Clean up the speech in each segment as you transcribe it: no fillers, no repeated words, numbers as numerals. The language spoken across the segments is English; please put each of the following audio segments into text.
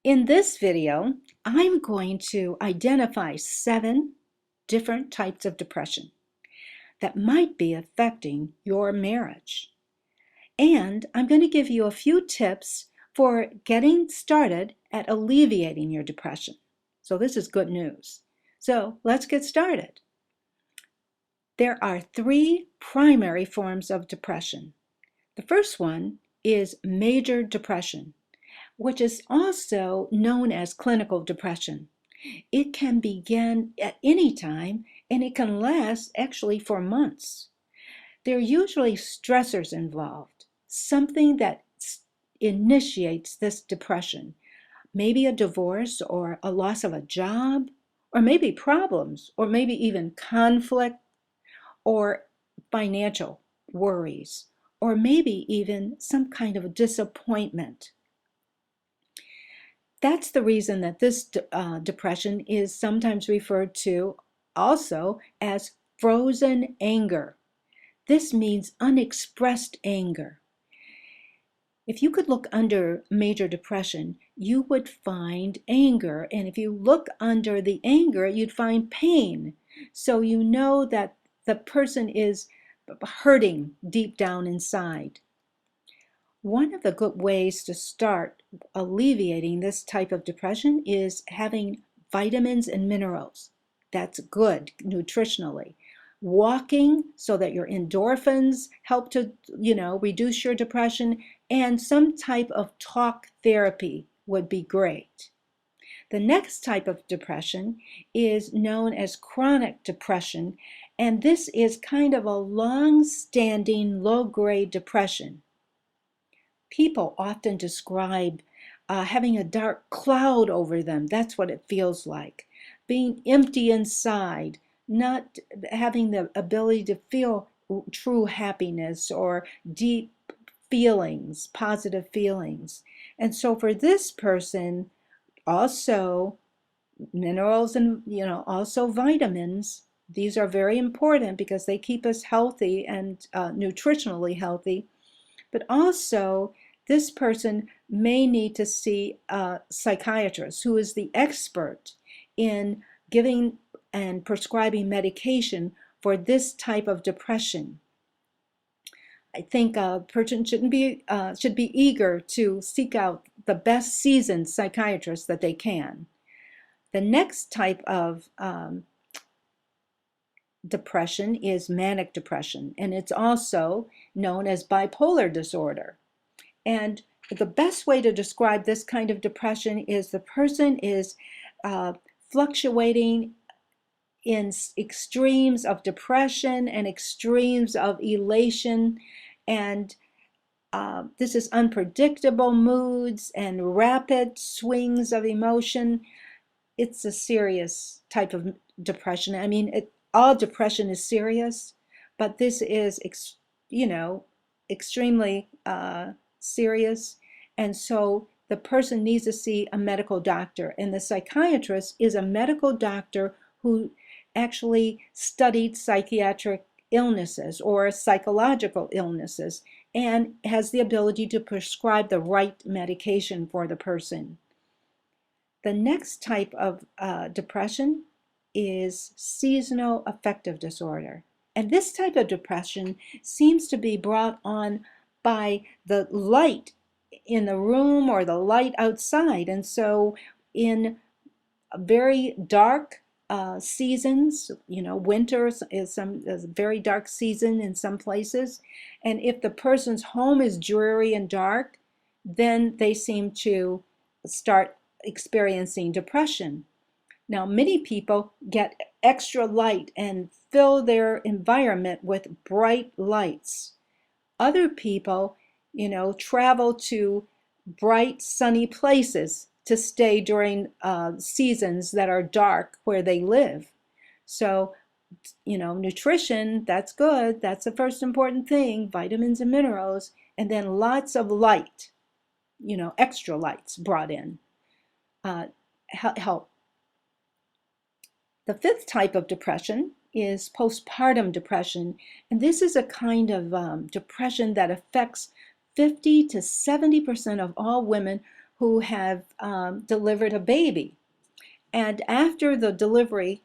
In this video, I'm going to identify 7 different types of depression that might be affecting your marriage. And I'm going to give you a few tips for getting started at alleviating your depression. So this is good news. So let's get started. There are 3 primary forms of depression. The first one is major depression, which is also known as clinical depression. It can begin at any time and it can last actually for months. There are usually stressors involved, something that initiates this depression, maybe a divorce or a loss of a job, or maybe problems, or maybe even conflict or financial worries, or maybe even some kind of disappointment. That's the reason that this depression is sometimes referred to also as frozen anger. This means unexpressed anger. If you could look under major depression, you would find anger. And if you look under the anger, you'd find pain. So you know that the person is hurting deep down inside. One of the good ways to start alleviating this type of depression is having vitamins and minerals. That's good nutritionally. Walking so that your endorphins help to, reduce your depression, and some type of talk therapy would be great. The next type of depression is known as chronic depression, and this is kind of a long-standing low-grade depression. People often describe having a dark cloud over them. That's what it feels like. Being empty inside, not having the ability to feel true happiness or deep feelings, positive feelings. And so for this person, also minerals and also vitamins, these are very important because they keep us healthy and nutritionally healthy. But also, this person may need to see a psychiatrist who is the expert in giving and prescribing medication for this type of depression. I think a person should be eager to seek out the best seasoned psychiatrist that they can. The next type of depression is manic depression, and it's also known as bipolar disorder. And the best way to describe this kind of depression is the person is fluctuating in extremes of depression and extremes of elation, and this is unpredictable moods and rapid swings of emotion. It's a serious type of depression. I mean, all depression is serious, but this is, extremely serious. And so the person needs to see a medical doctor. And the psychiatrist is a medical doctor who actually studied psychiatric illnesses or psychological illnesses and has the ability to prescribe the right medication for the person. The next type of depression is seasonal affective disorder. And this type of depression seems to be brought on by the light in the room or the light outside. And so in very dark seasons, winter is a very dark season in some places. And if the person's home is dreary and dark, then they seem to start experiencing depression. Now, many people get extra light and fill their environment with bright lights. Other people, travel to bright, sunny places to stay during seasons that are dark where they live. So, nutrition, that's good. That's the first important thing, vitamins and minerals, and then lots of light, extra lights brought in help. The fifth type of depression is postpartum depression, and this is a kind of depression that affects 50 to 70% of all women who have delivered a baby. And after the delivery,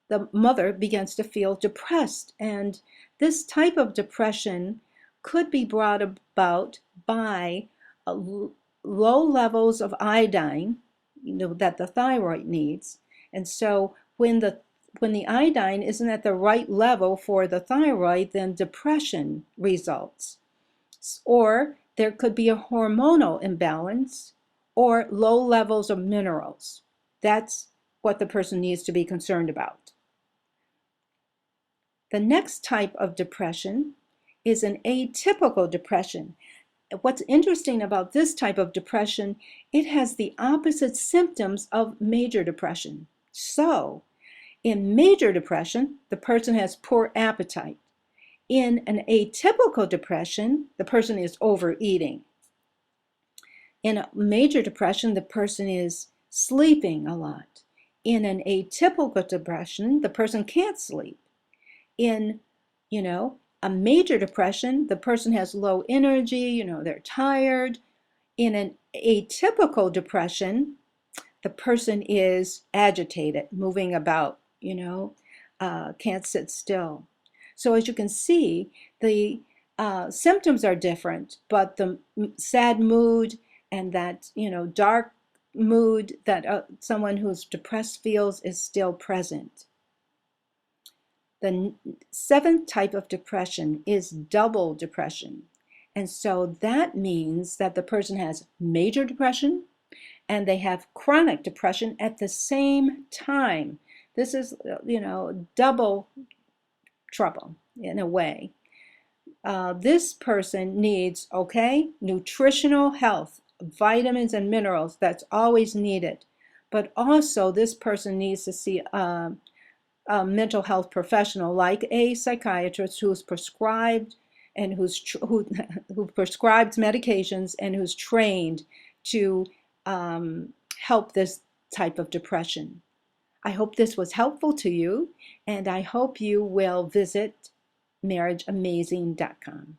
the mother begins to feel depressed. And this type of depression could be brought about by low levels of iodine, that the thyroid needs. And so when the iodine isn't at the right level for the thyroid, then depression results. Or there could be a hormonal imbalance or low levels of minerals. That's what the person needs to be concerned about. The next type of depression is an atypical depression. What's interesting about this type of depression, it has the opposite symptoms of major depression. So, in major depression, the person has poor appetite. In an atypical depression, the person is overeating. In a major depression, the person is sleeping a lot. In an atypical depression, the person can't sleep. In, a major depression, the person has low energy, they're tired. In an atypical depression, the person is agitated, moving about, can't sit still. So as you can see, the symptoms are different, but the sad mood and that, dark mood that someone who's depressed feels is still present. The seventh type of depression is double depression. And so that means that the person has major depression and they have chronic depression at the same time. This is, double trouble in a way. This person needs, nutritional health, vitamins and minerals, that's always needed. But also this person needs to see a mental health professional like a psychiatrist who's prescribed and who prescribes medications and who's trained to help this type of depression. I hope this was helpful to you, and I hope you will visit marriageamazing.com.